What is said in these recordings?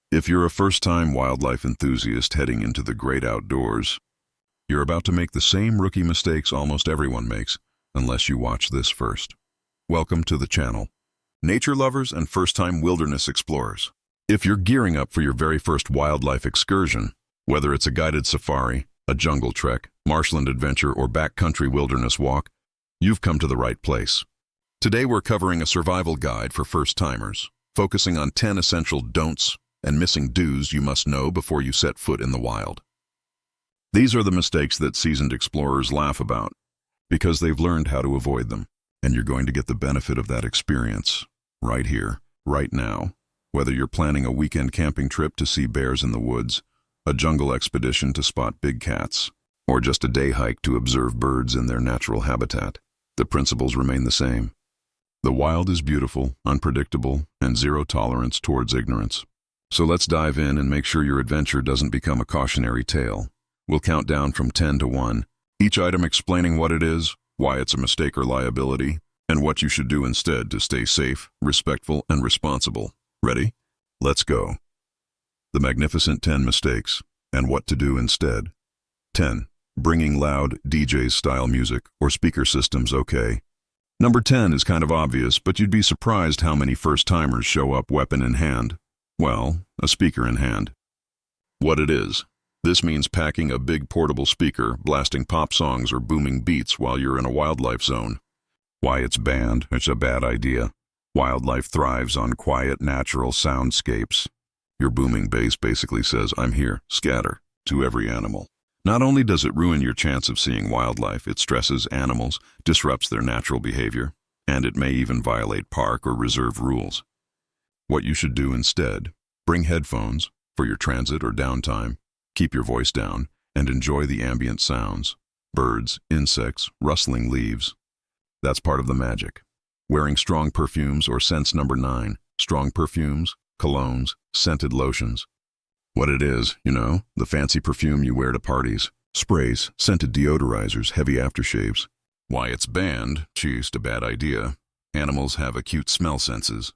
If you're a first-time wildlife enthusiast heading into the great outdoors, you're about to make the same rookie mistakes almost everyone makes, unless you watch this first. Welcome to the channel, nature lovers and first-time wilderness explorers. If you're gearing up for your very first wildlife excursion, whether it's a guided safari, a jungle trek, marshland adventure, or backcountry wilderness walk, you've come to the right place. Today we're covering a survival guide for first-timers, focusing on 10 essential don'ts and missing do's you must know before you set foot in the wild. These are the mistakes that seasoned explorers laugh about, because they've learned how to avoid them, and you're going to get the benefit of that experience right here, right now. Whether you're planning a weekend camping trip to see bears in the woods, a jungle expedition to spot big cats, or just a day hike to observe birds in their natural habitat, the principles remain the same. The wild is beautiful, unpredictable, and zero tolerance towards ignorance. So let's dive in and make sure your adventure doesn't become a cautionary tale. We'll count down from 10 to 1, each item explaining what it is, why it's a mistake or liability, and what you should do instead to stay safe, respectful, and responsible. Ready? Let's go. The magnificent 10 mistakes, and what to do instead. 10. Bringing loud, DJ-style music or speaker systems okay. Number 10 is kind of obvious, but you'd be surprised how many first-timers show up weapon in hand. Well, a speaker in hand. What it is. This means packing a big portable speaker, blasting pop songs or booming beats while you're in a wildlife zone. Why it's banned? It's a bad idea. Wildlife thrives on quiet, natural soundscapes. Your booming bass basically says, "I'm here, scatter," to every animal. Not only does it ruin your chance of seeing wildlife, it stresses animals, disrupts their natural behavior, and it may even violate park or reserve rules. What you should do instead: bring headphones for your transit or downtime, keep your voice down, and enjoy the ambient sounds. Birds, insects, rustling leaves. That's part of the magic. Wearing strong perfumes or scents. Number 9, strong perfumes, colognes, scented lotions. What it is, the fancy perfume you wear to parties. Sprays, scented deodorizers, heavy aftershaves. Why it's banned? Just a bad idea. Animals have acute smell senses.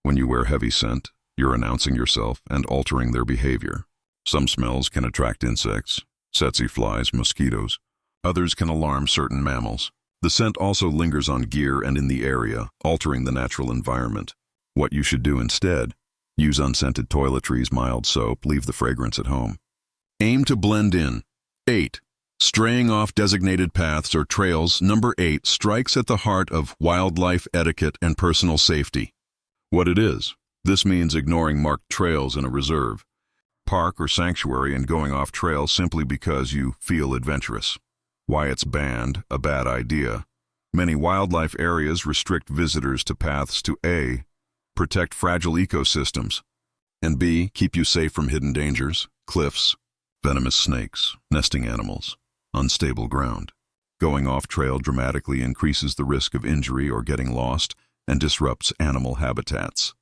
When you wear heavy scent, you're announcing yourself and altering their behavior. Some smells can attract insects, tsetse flies, mosquitoes. Others can alarm certain mammals. The scent also lingers on gear and in the area, altering the natural environment. What you should do instead: use unscented toiletries, mild soap, leave the fragrance at home. Aim to blend in. 8. Straying off designated paths or trails. Number 8 strikes at the heart of wildlife etiquette and personal safety. What it is. This means ignoring marked trails in a reserve, park, or sanctuary and going off trail simply because you feel adventurous. Why it's banned? A bad idea. Many wildlife areas restrict visitors to paths to A, protect fragile ecosystems, and B, keep you safe from hidden dangers, cliffs, venomous snakes, nesting animals, unstable ground. Going off trail dramatically increases the risk of injury or getting lost and disrupts animal habitats.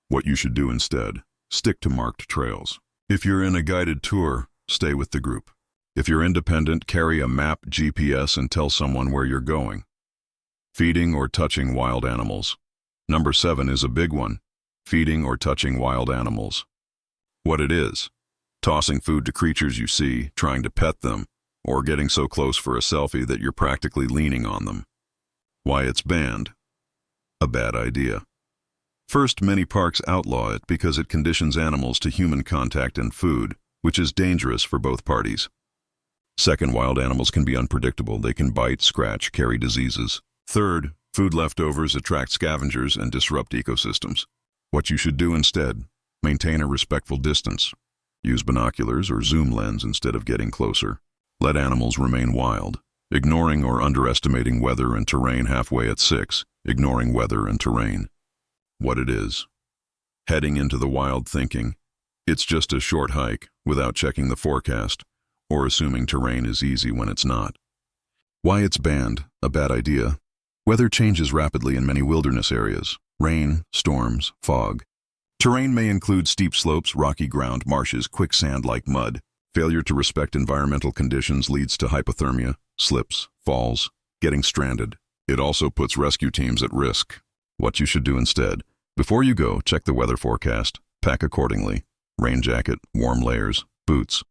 What you should do instead: stick to marked trails. If you're in a guided tour, stay with the group. If you're independent, carry a map, GPS, and tell someone where you're going. Feeding or touching wild animals. Number 7 is a big one: feeding or touching wild animals. What it is: tossing food to creatures you see, trying to pet them, or getting so close for a selfie that you're practically leaning on them. Why it's banned? A bad idea. First, many parks outlaw it because it conditions animals to human contact and food, which is dangerous for both parties. Second, wild animals can be unpredictable. They can bite, scratch, carry diseases. Third, food leftovers attract scavengers and disrupt ecosystems. What you should do instead: maintain a respectful distance. Use binoculars or zoom lens instead of getting closer. Let animals remain wild, ignoring or underestimating weather and terrain. Halfway at 6, ignoring weather and terrain. What it is: heading into the wild thinking it's just a short hike without checking the forecast, or assuming terrain is easy when it's not. Why it's banned? A bad idea. Weather changes rapidly in many wilderness areas: rain, storms, fog. Terrain may include steep slopes, rocky ground, marshes, quicksand like mud. Failure to respect environmental conditions leads to hypothermia, slips, falls, getting stranded. It also puts rescue teams at risk. What you should do instead: before you go, check the weather forecast, pack accordingly, rain jacket, warm layers, boots.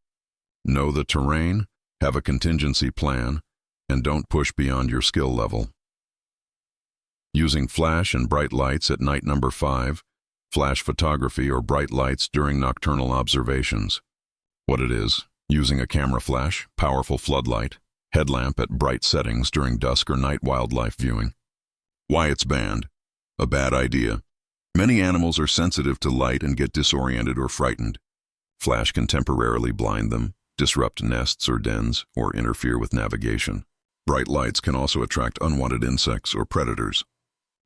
Know the terrain, have a contingency plan, and don't push beyond your skill level. Using flash and bright lights at night. Number 5, flash photography or bright lights during nocturnal observations. What it is: using a camera flash, powerful floodlight, headlamp at bright settings during dusk or night wildlife viewing. Why it's banned. A bad idea. Many animals are sensitive to light and get disoriented or frightened. Flash can temporarily blind them, disrupt nests or dens, or interfere with navigation. Bright lights can also attract unwanted insects or predators.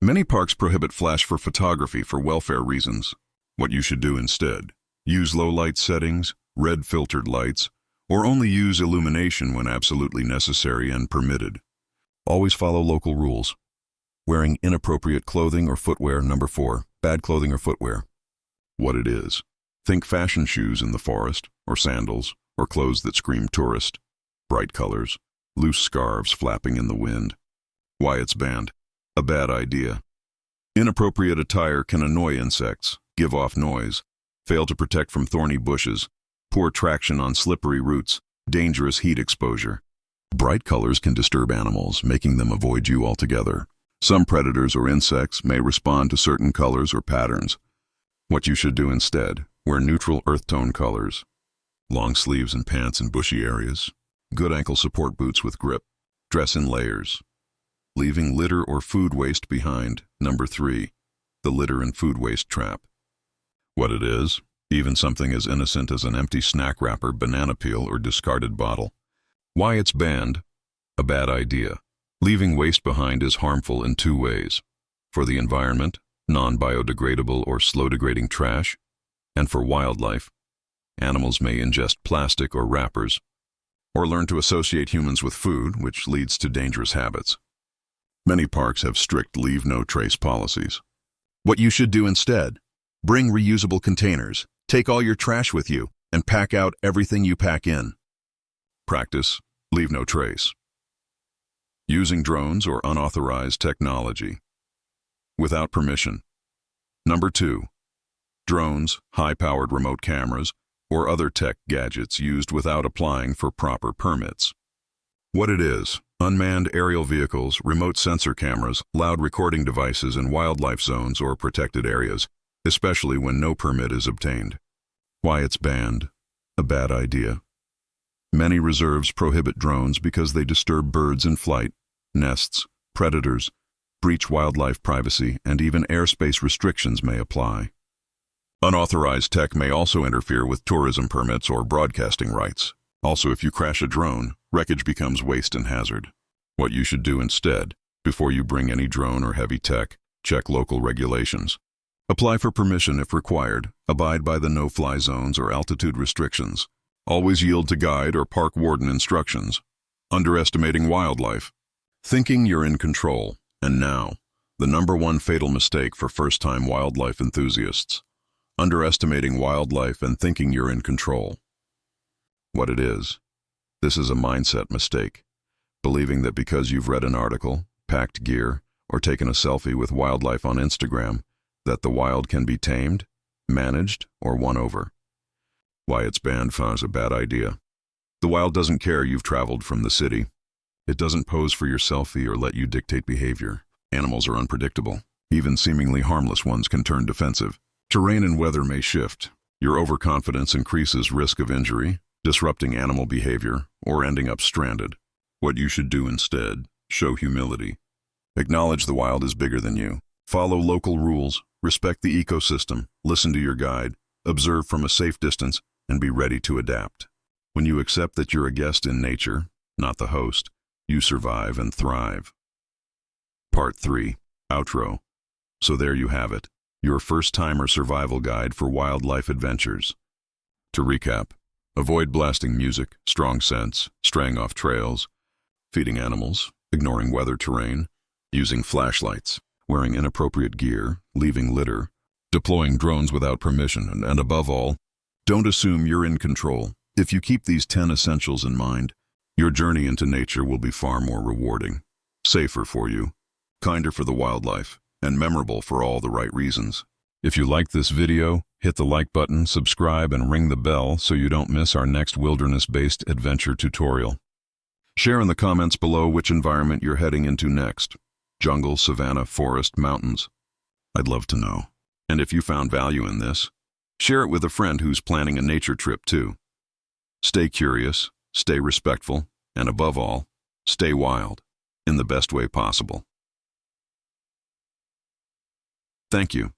Many parks prohibit flash for photography for welfare reasons. What you should do instead: use low light settings, red filtered lights, or only use illumination when absolutely necessary and permitted. Always follow local rules. Wearing inappropriate clothing or footwear. Number 4, bad clothing or footwear. What it is: think fashion shoes in the forest, or sandals, or clothes that scream tourist. Bright colors, loose scarves flapping in the wind. Why it's banned. A bad idea. Inappropriate attire can annoy insects, give off noise, fail to protect from thorny bushes, poor traction on slippery roots, dangerous heat exposure. Bright colors can disturb animals, making them avoid you altogether. Some predators or insects may respond to certain colors or patterns. What you should do instead: wear neutral earth tone colors, long sleeves and pants in bushy areas, good ankle support boots with grip, dress in layers. Leaving litter or food waste behind. Number 3, the litter and food waste trap. What it is: even something as innocent as an empty snack wrapper, banana peel, or discarded bottle. Why it's banned. A bad idea. Leaving waste behind is harmful in 2 ways: for the environment, non-biodegradable or slow-degrading trash, and for wildlife. Animals may ingest plastic or wrappers, or learn to associate humans with food, which leads to dangerous habits. Many parks have strict leave no trace policies. What you should do instead: bring reusable containers, take all your trash with you, and pack out everything you pack in. Practice leave no trace. Using drones or unauthorized technology without permission. Number 2, drones, high-powered remote cameras, or other tech gadgets used without applying for proper permits. What it is: unmanned aerial vehicles, remote sensor cameras, loud recording devices in wildlife zones or protected areas, especially when no permit is obtained. Why it's banned. A bad idea. Many reserves prohibit drones because they disturb birds in flight, nests, predators, breach wildlife privacy, and even airspace restrictions may apply. Unauthorized tech may also interfere with tourism permits or broadcasting rights. Also, if you crash a drone, wreckage becomes waste and hazard. What you should do instead: before you bring any drone or heavy tech, check local regulations. Apply for permission if required, abide by the no-fly zones or altitude restrictions. Always yield to guide or park warden instructions. Underestimating wildlife. Thinking you're in control. And now, the number 1 fatal mistake for first-time wildlife enthusiasts: underestimating wildlife and thinking you're in control. What it is: this is a mindset mistake. Believing that because you've read an article, packed gear, or taken a selfie with wildlife on Instagram, that the wild can be tamed, managed, or won over. Why it's banned. Is a bad idea. The wild doesn't care you've traveled from the city. It doesn't pose for your selfie or let you dictate behavior. Animals are unpredictable. Even seemingly harmless ones can turn defensive. Terrain and weather may shift. Your overconfidence increases risk of injury, disrupting animal behavior, or ending up stranded. What you should do instead: show humility. Acknowledge the wild is bigger than you. Follow local rules, respect the ecosystem, listen to your guide, observe from a safe distance, and be ready to adapt. When you accept that you're a guest in nature, not the host, you survive and thrive. Part 3. Outro. So there you have it, your first-timer survival guide for wildlife adventures. To recap: avoid blasting music, strong scents, straying off trails, feeding animals, ignoring weather terrain, using flashlights, wearing inappropriate gear, leaving litter, deploying drones without permission, and above all, don't assume you're in control. If you keep these 10 essentials in mind, your journey into nature will be far more rewarding, safer for you, kinder for the wildlife, and memorable for all the right reasons. If you like this video, hit the like button, subscribe, and ring the bell so you don't miss our next wilderness-based adventure tutorial. Share in the comments below which environment you're heading into next. Jungle, savanna, forest, mountains. I'd love to know. And if you found value in this, share it with a friend who's planning a nature trip too. Stay curious, stay respectful, and above all, stay wild in the best way possible. Thank you.